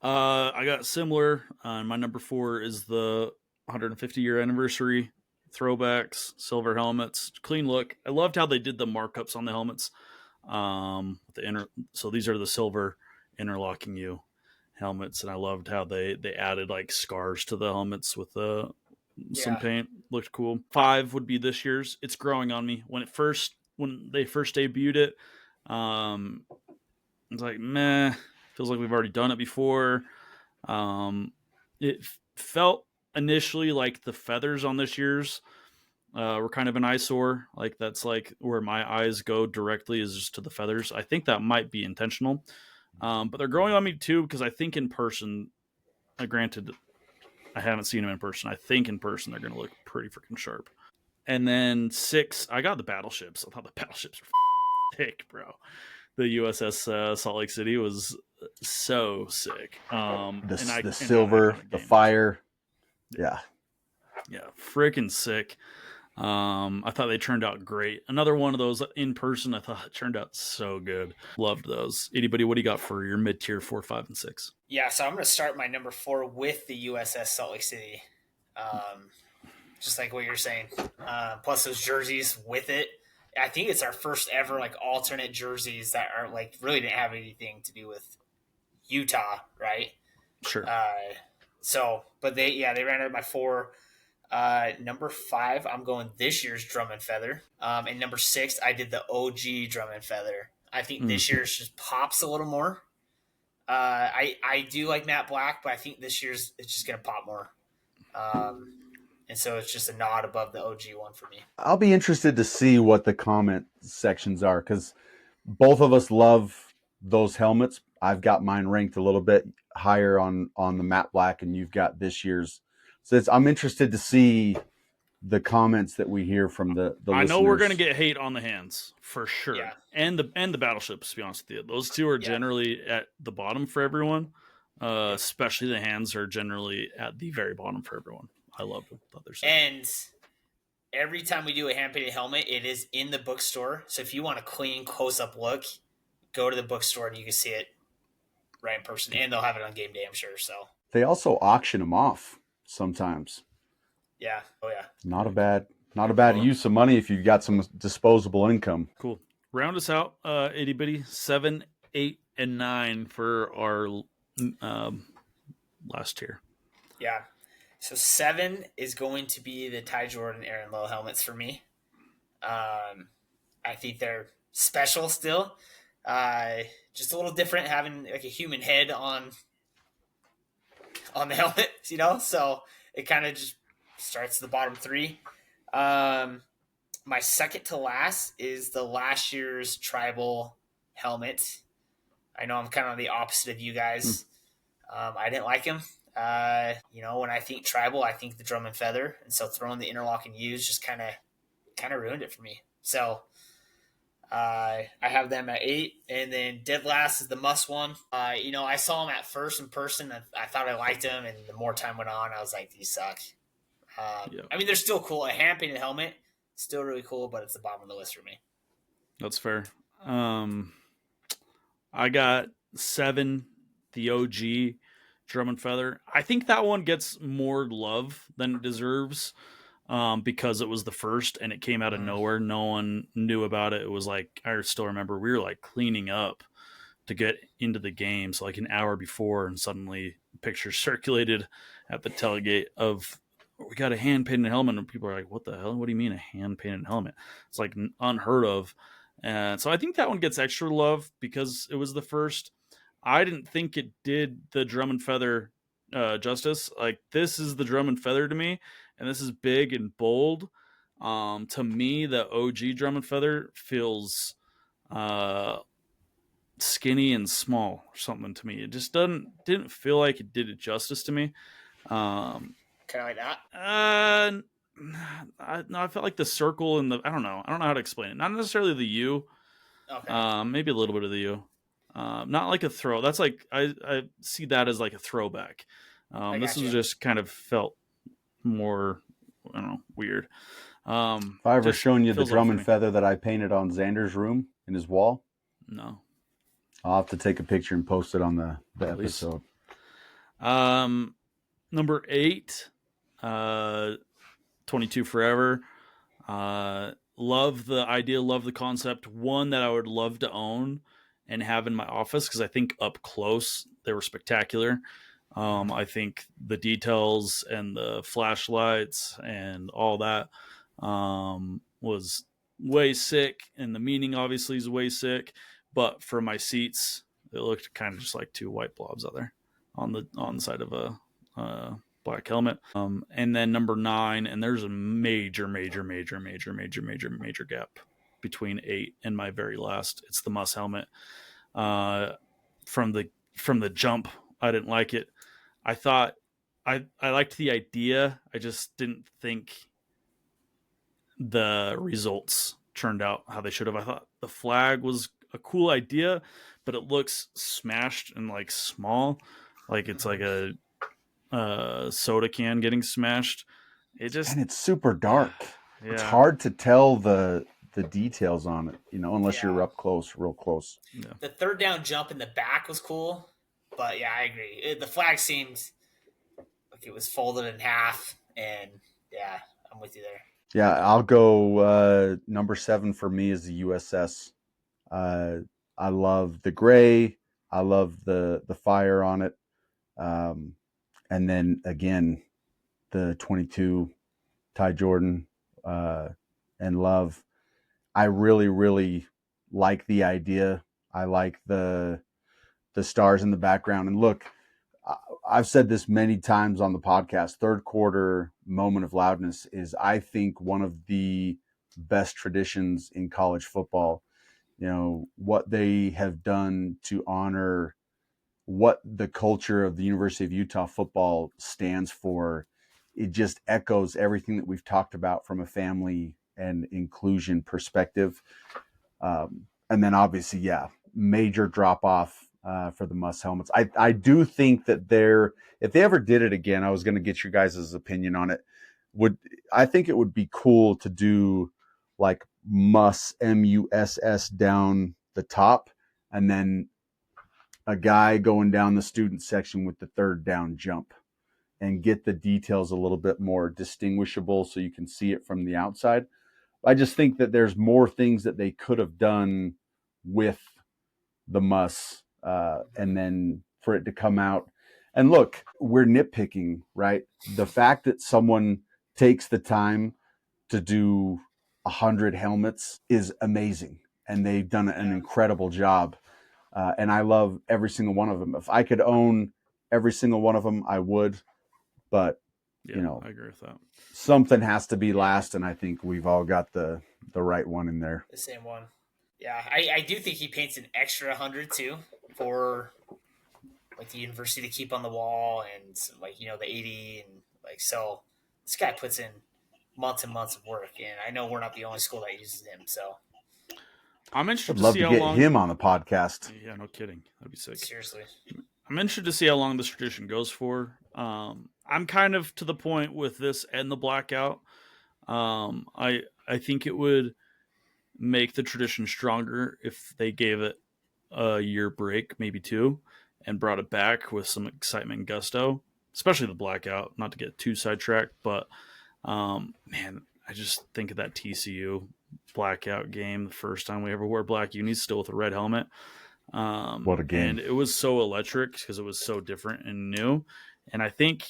I got similar. My number 4 is the 150-year anniversary throwbacks, silver helmets, clean look. I loved how they did the markups on the helmets. So these are the silver interlocking U helmets, and I loved how they added like scars to the helmets with some paint. Looked cool. 5 would be this year's. It's growing on me. When they first debuted it, it's like meh. Feels like we've already done it before. It felt initially like the feathers on this year's were kind of an eyesore. Like that's like where my eyes go directly is just to the feathers. I think that might be intentional. But they're growing on me too because I think in person, granted, I haven't seen them in person. I think in person they're going to look pretty freaking sharp. And then 6, I got the battleships. I thought the battleships were sick, bro. The USS Salt Lake City was so sick. The silver, the fire. Yeah, freaking sick. I thought they turned out great. Another one of those in person, I thought it turned out so good. Loved those. Anybody, what do you got for your mid tier 4, 5, and 6? Yeah, so I'm going to start my number 4 with the USS Salt Lake City. Just like what you're saying. Plus those jerseys with it. I think it's our first ever like alternate jerseys that are like really didn't have anything to do with Utah, right? Sure. But they ran out by 4. Number 5, I'm going this year's drum and feather. And number 6, I did the OG drum and feather. I think this year's just pops a little more. I do like matte black, but I think this year's it's just gonna pop more. And so it's just a nod above the OG one for me. I'll be interested to see what the comment sections are, because both of us love those helmets. I've got mine ranked a little bit higher on the matte black, and you've got this year's. So I'm interested to see the comments that we hear from the I know listeners. we're gonna get hate on the hands for sure, Yeah. and the battleships. To be honest with you, those two are generally at the bottom for everyone. Especially the hands are generally at the very bottom for everyone. I love the other side. And every time we do a hand painted helmet, it is in the bookstore. So if you want a clean close up look, go to the bookstore and you can see it right in person. And they'll have it on game day, I'm sure. So They also auction them off sometimes. yeah, oh yeah, Not a bad use of money if you got some disposable income. Cool. Round us out, itty bitty 7, 8, and 9 for our last tier. yeah. So 7 is going to be the Ty Jordan Aaron Lowe helmets for me. I think they're special still. Just a little different having like a human head on the helmet, you know? So it kind of just starts the bottom 3. My second to last is the last year's tribal helmet. I know I'm kind of the opposite of you guys. I didn't like him. When I think tribal, I think the drum and feather, and so throwing the interlocking U's just kind of ruined it for me. So I have them at 8, and then dead last is the must one. I saw him at first in person. I thought I liked him, and the more time went on, I was like, these suck. I mean, they're still cool. A hand painted helmet, still really cool, but it's the bottom of the list for me. That's fair. I got 7, the OG drum and feather. I think that one gets more love than it deserves because it was the first and it came out of nowhere. No one knew about it. It was like, I still remember we were like cleaning up to get into the game. So like an hour before, and suddenly pictures circulated at the tailgate of, we got a hand painted helmet, and people are like, what the hell? What do you mean a hand painted helmet? It's like unheard of. And so I think that one gets extra love because it was the first. I didn't think it did the drum and feather justice. Like, this is the drum and feather to me, and this is big and bold. To me, the OG drum and feather feels skinny and small or something to me. It just didn't feel like it did it justice to me. Kind of like that. I felt like the circle and I don't know how to explain it. Not necessarily the U. Okay. Maybe a little bit of the U. Not like a throw. That's like I see that as like a throwback. This was just kind of felt more, I don't know, weird. Have I ever shown you the drum and feather that I painted on Xander's room in his wall? No. I'll have to take a picture and post it on the episode. Number 8, 22 Forever. Love the idea, love the concept. One that I would love to own and have in my office, because I think up close they were spectacular. I think the details and the flashlights and all that was way sick, and the meaning obviously is way sick. But for my seats, it looked kind of just like 2 white blobs out there on the side of a black helmet. And then number 9, and there's a major gap between 8 and my very last. It's the Muss helmet. From the jump, I didn't like it. I thought I liked the idea. I just didn't think the results turned out how they should have. I thought the flag was a cool idea, but it looks smashed and like small, like it's like a soda can getting smashed. And it's super dark. Yeah. It's hard to tell the details on it, unless you're up close, real close. Yeah. The third down jump in the back was cool, but yeah, I agree. The flag seemed like it was folded in half, and yeah, I'm with you there. Yeah, I'll go number 7 for me is the USS. Uh, I love the gray. I love the fire on it. Um, and then again, the 22 Ty Jordan and love. I really, really like the idea. I like the stars in the background. And look, I've said this many times on the podcast. Third quarter moment of loudness is, I think, one of the best traditions in college football. You know, what they have done to honor what the culture of the University of Utah football stands for. It just echoes everything that we've talked about from a family and inclusion perspective. And then obviously, yeah, major drop off for the Muss helmets. I do think that if they ever did it again, I was going to get your guys' opinion on it. I think it would be cool to do like Muss, MUSS down the top, and then a guy going down the student section with the third down jump, and get the details a little bit more distinguishable so you can see it from the outside. I just think that there's more things that they could have done with the Muss, and then for it to come out. And look, we're nitpicking, right? The fact that someone takes the time to do 100 helmets is amazing, and they've done an incredible job. And I love every single one of them. If I could own every single one of them, I would. But I agree with that. Something has to be last, and I think we've all got the right one in there. The same one. Yeah, I do think he paints an extra 100 too for like the university to keep on the wall, and like the 80, and like, so this guy puts in months and months of work, and I know we're not the only school that uses him. So I'm interested I'd love see to how get long him on the podcast. Yeah, no kidding. That'd be sick. Seriously. I'm interested to see how long this tradition goes for. I'm kind of to the point with this and the blackout. I think it would make the tradition stronger if they gave it a year break, maybe 2, and brought it back with some excitement and gusto, especially the blackout. Not to get too sidetracked, but man, I just think of that TCU blackout game, the first time we ever wore black unis, still with a red helmet. What a game. And it was so electric because it was so different and new. And I think,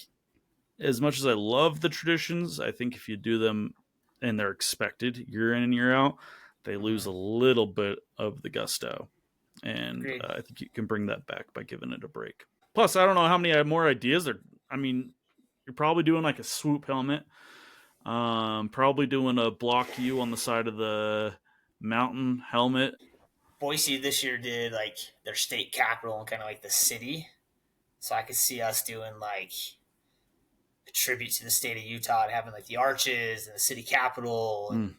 as much as I love the traditions, I think if you do them and they're expected year in and year out, they lose a little bit of the gusto. And I think you can bring that back by giving it a break. Plus, I don't know how many more ideas there. I mean, you're probably doing like a swoop helmet, probably doing a block U on the side of the mountain helmet. Boise this year did like their state capital and kind of like the city, so I could see us doing like a tribute to the state of Utah and having like the arches and the city capitol, and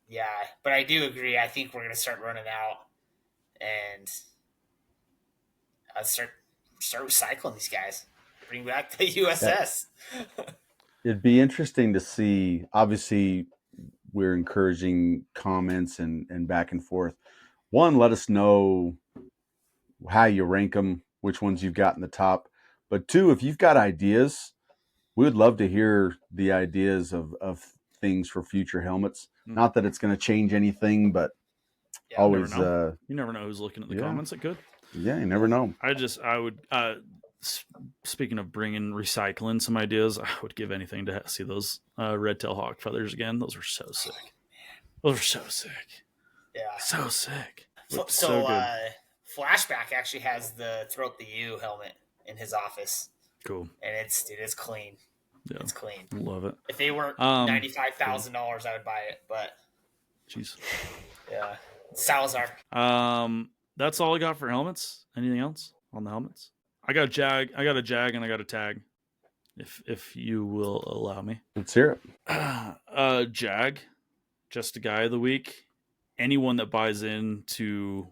yeah. But I do agree. I think we're gonna start running out, and start recycling these guys. Bring back the USS. It'd be interesting to see. Obviously, we're encouraging comments and back and forth. One, let us know how you rank them, which ones you've got in the top. But 2, if you've got ideas, we would love to hear the ideas of things for future helmets. Not that it's going to change anything, but always. You never know who's looking at the comments. It could. Yeah, you never know. I would. Speaking of bringing recycling some ideas, I would give anything to see those red tail hawk feathers again. Those were so sick. Those are so sick. Yeah, so sick. So Flashback actually has the Throat the U helmet in his office. Cool. And it's clean. Yeah, it's clean. Love it. If they weren't $95,000, I would buy it. But jeez. Yeah, Salazar. That's all I got for helmets. Anything else on the helmets? I got a Jag, and I got a tag. If you will allow me. Let's hear it. Jag, just a guy of the week. Anyone that buys into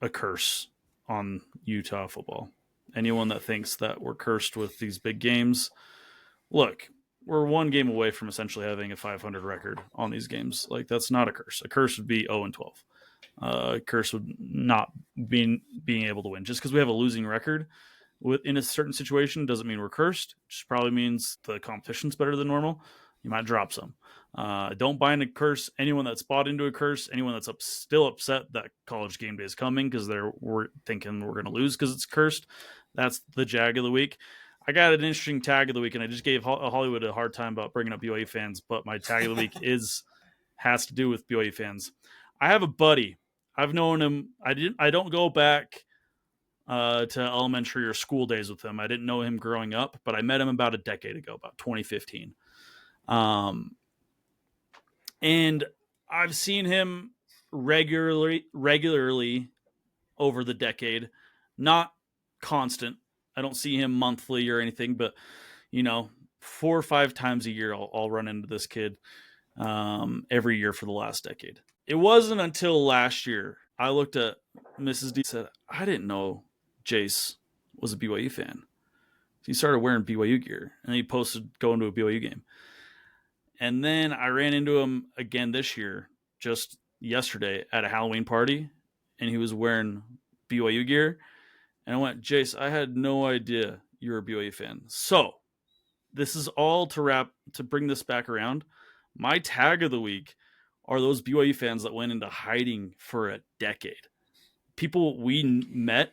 a curse on Utah football. Anyone that thinks that we're cursed with these big games. Look, we're one game away from essentially having a 500 record on these games. Like, that's not a curse. A curse would be 0-12. A curse would not being able to win. Just because we have a losing record in a certain situation doesn't mean we're cursed. It just probably means the competition's better than normal. You might drop some. Don't buy into curse. Anyone that's bought into a curse, anyone that's still upset that college game day is coming because we're thinking we're going to lose because it's cursed. That's the jag of the week. I got an interesting tag of the week, and I just gave Hollywood a hard time about bringing up BYU fans, but my tag of the week has to do with BYU fans. I have a buddy. I've known him. I don't go back to elementary or school days with him. I didn't know him growing up, but I met him about a decade ago, about 2015. And I've seen him regularly over the decade, not constant. I don't see him monthly or anything, but 4 or 5 times a year, I'll run into this kid every year for the last decade. It wasn't until last year I looked at Mrs. D and said, I didn't know Jace was a BYU fan. He started wearing BYU gear, and he posted going to a BYU game. And then I ran into him again this year, just yesterday at a Halloween party, and he was wearing BYU gear. And I went, Jace, I had no idea you were a BYU fan. So this is all to bring this back around. My tag of the week are those BYU fans that went into hiding for a decade. People we met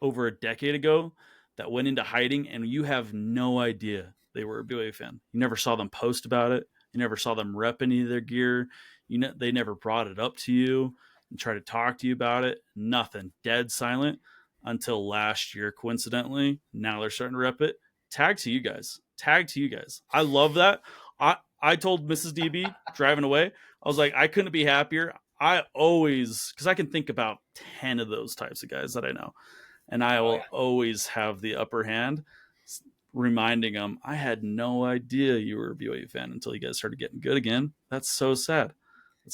over a decade ago that went into hiding, and you have no idea they were a BYU fan. You never saw them post about it. You never saw them rep any of their gear. They never brought it up to you and tried to talk to you about it. Nothing. Dead silent until last year, coincidentally. Now they're starting to rep it. Tag to you guys. I love that. I told Mrs. DB driving away, I was like, I couldn't be happier. Because I can think about 10 of those types of guys that I know. And I will always have the upper hand, reminding them, I had no idea you were a BYU fan until you guys started getting good again. That's so sad.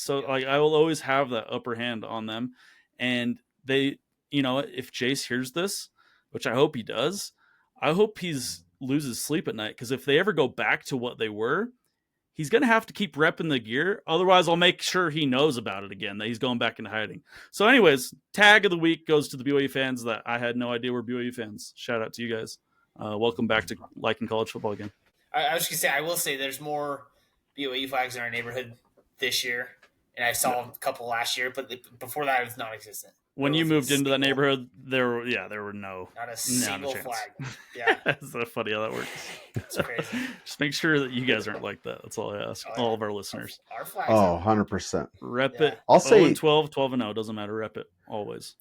I will always have that upper hand on them. And they, if Jace hears this, which I hope he does, I hope he's loses sleep at night. Because if they ever go back to what they were, he's going to have to keep repping the gear. Otherwise, I'll make sure he knows about it again, that he's going back into hiding. So anyways, tag of the week goes to the BYU fans that I had no idea were BYU fans. Shout out to you guys. Welcome back to liking college football again. I was going to say, I will say there's more BYU flags in our neighborhood this year. And I saw a couple last year, but before that, it was non-existent. When you moved into that neighborhood, there were not a single flag. Yeah, it's so funny how that works. It's crazy. Just make sure that you guys aren't like that. That's all I ask. All of our listeners. Our flags. 100%. Rep it. I'll say 12, 12-0. Doesn't matter. Rep it always.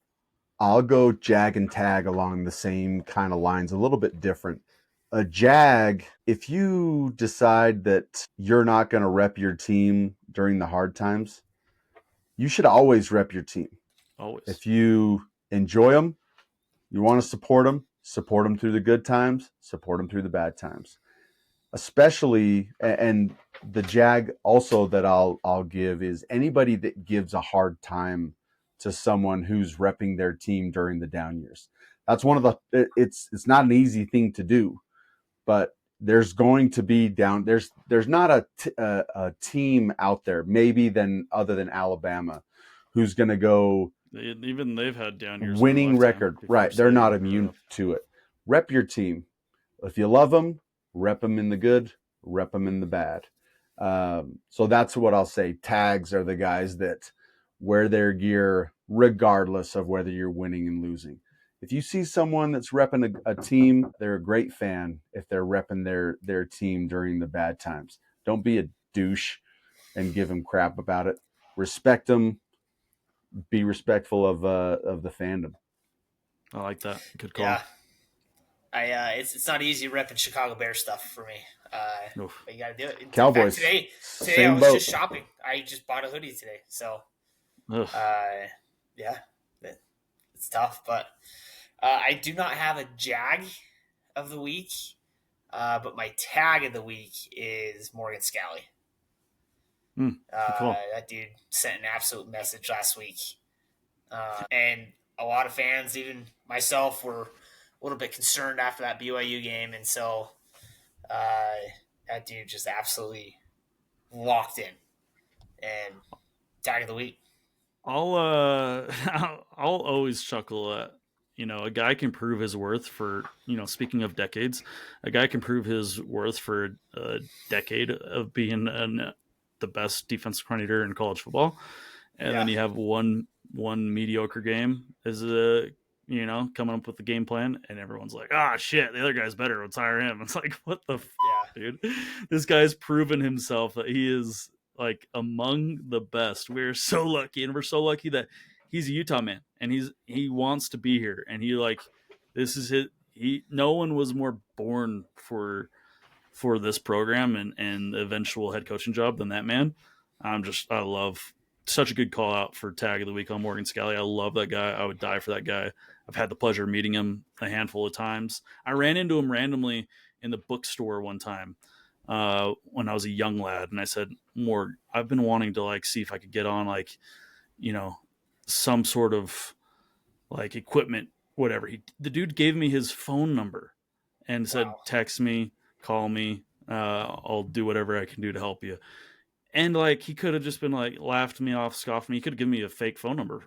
I'll go jag and tag along the same kind of lines, a little bit different. A jag, if you decide that you're not going to rep your team during the hard times, you should always rep your team. Always. If you enjoy them, you want to support them through the good times, support them through the bad times. Especially, and the jag also that I'll give is anybody that gives a hard time to someone who's repping their team during the down years. That's one of the, it's not an easy thing to do, but there's going to be there's not a team out there, maybe other than Alabama, who's going to go, even they've had down years, winning record, right? They're not immune to it. Rep your team. If you love them, rep them in the good, rep them in the bad. So that's what I'll say. Tags are the guys that wear their gear regardless of whether you're winning and losing. If you see someone that's repping a team, they're a great fan if they're repping their team during the bad times. Don't be a douche and give them crap about it. Respect them. Be respectful of the fandom. I like that. Good call. Yeah. It's not easy repping Chicago Bears stuff for me. But you got to do it. Cowboys. Today I was just shopping. I just bought a hoodie today. So, yeah, it's tough. But I do not have a jag of the week. But my tag of the week is Morgan Scally. Cool. That dude sent an absolute message last week. And a lot of fans, even myself, were a little bit concerned after that BYU game. And so that dude just absolutely locked in. And tag of the week. I'll always chuckle at a guy can prove his worth for, speaking of decades, a guy can prove his worth for a decade of being the best defensive coordinator in college football. And then you have one mediocre game as coming up with the game plan, and everyone's like, shit, the other guy's better. Let's hire him. It's like, what the dude? This guy's proven himself that he is like among the best. We're so lucky, and we're so lucky that he's a Utah man, and he wants to be here, and this is his. No one was more born for this program and the eventual head coaching job than that man. I love such a good call out for tag of the week on Morgan Scalley. I love that guy. I would die for that guy. I've had the pleasure of meeting him a handful of times. I ran into him randomly in the bookstore one time when I was a young lad, and I said, Morg, I've been wanting to see if I could get on some sort of equipment, whatever. The dude gave me his phone number and said, text me, call me, I'll do whatever I can do to help you. And he could have just been laughed me off, scoffed me. He could have given me a fake phone number.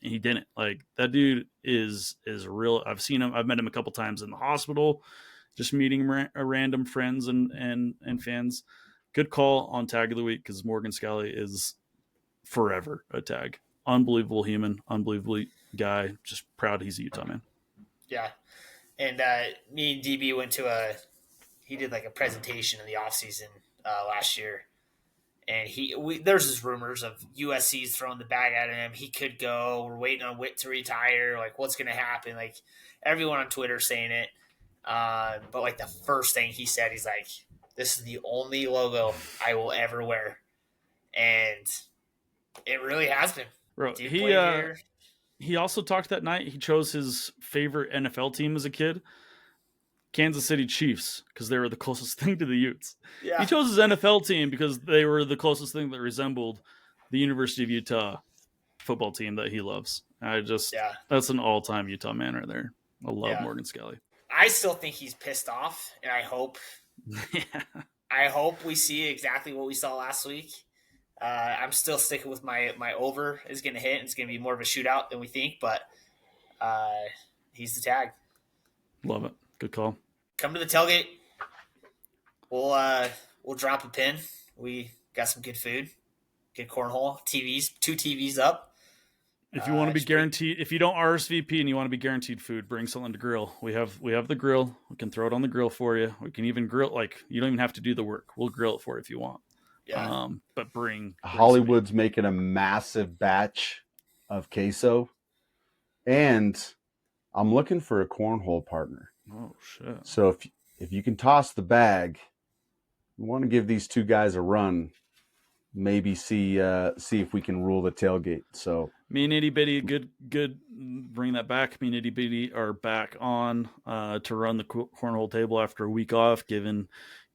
He didn't. That dude is real. I've seen him. I've met him a couple times in the hospital, just meeting random friends and fans. Good call on tag of the week, because Morgan Scalley is forever a tag. Unbelievable human, unbelievable guy. Just proud he's a Utah man. Yeah. And me and DB went to he did a presentation in the offseason last year. And there's just rumors of USC's throwing the bag at him. He could go. We're waiting on Witt to retire. What's going to happen? Everyone on Twitter saying it. But the first thing he said, he's like, this is the only logo I will ever wear. And it really has been. Bro, he also talked that night. He chose his favorite NFL team as a kid, Kansas City Chiefs, because they were the closest thing to the Utes. Yeah. He chose his NFL team because they were the closest thing that resembled the University of Utah football team that he loves. That's an all-time Utah man right there. I love Morgan Scalley. I still think he's pissed off, and I hope we see exactly what we saw last week. I'm still sticking with my over is going to hit. It's going to be more of a shootout than we think, but he's the tag. Love it. Good call. Come to the tailgate. We'll drop a pin. We got some good food, good cornhole, TVs, 2 TVs up. If you want to be guaranteed, if you don't RSVP and you want to be guaranteed food, bring something to grill. We have the grill. We can throw it on the grill for you. We can even grill. You don't even have to do the work. We'll grill it for you if you want. Yeah. But bring Hollywood's making a massive batch of queso, and I'm looking for a cornhole partner. Oh shit! So if you can toss the bag, we want to give these 2 guys a run. Maybe see if we can rule the tailgate. So me and Itty Bitty, good. Bring that back. Me and Itty Bitty are back on to run the cornhole table after a week off, giving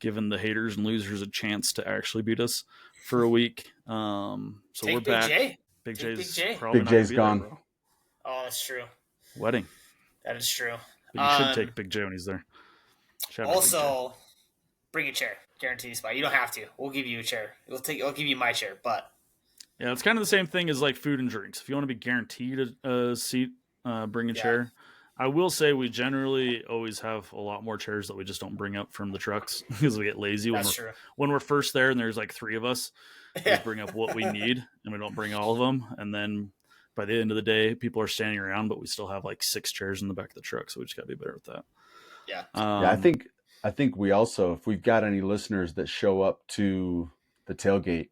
the haters and losers a chance to actually beat us for a week. So we're back. Big J's probably Big J's gone. There, oh, that's true. Wedding. That is true. But you should take Big J when he's there. Also, bring a chair. Guarantee spot. You don't have to. We'll give you a chair. I'll give you my chair, but yeah, it's kind of the same thing as food and drinks. If you want to be guaranteed a seat, bring a chair. I will say we generally always have a lot more chairs that we just don't bring up from the trucks because we get lazy when we're first there and there's 3 of us. We bring up what we need and we don't bring all of them. And then by the end of the day, people are standing around, but we still have 6 chairs in the back of the truck. So we just got to be better with that. Yeah. I think we also, if we've got any listeners that show up to the tailgate,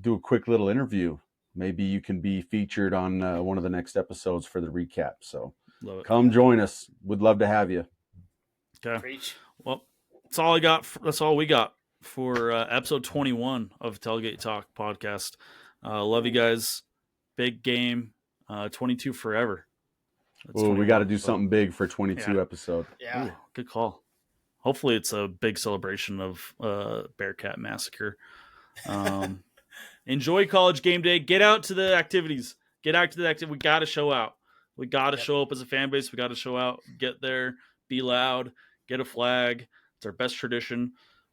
do a quick little interview. Maybe you can be featured on one of the next episodes for the recap. So come join us. Would love to have you. Okay. Preach. Well, that's all I got. That's all we got for episode 21 of Tailgate Talk podcast. Love you guys. Big game. 22 forever. Oh, we got to do something big for 22 episode. Yeah. Ooh, good call. Hopefully it's a big celebration of Bearcat Massacre. Enjoy college game day. Get out to the activities. We got to show out. We got to show up as a fan base. We got to show out, get there, be loud, get a flag. It's our best tradition.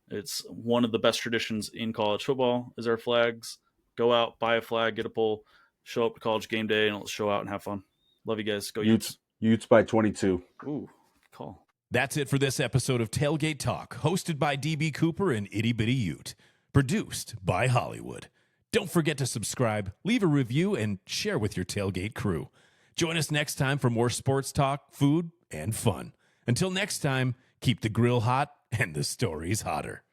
It's one of the best traditions in college football is our flags. Go out, buy a flag, get a pole, show up to college game day, and let's show out and have fun. Love you guys. Go Utes. Utes by 22. Ooh, call. That's it for this episode of Tailgate Talk, hosted by DB Cooper and Itty Bitty Ute. Produced by Hollywood. Don't forget to subscribe, leave a review, and share with your tailgate crew. Join us next time for more sports talk, food, and fun. Until next time, keep the grill hot and the stories hotter.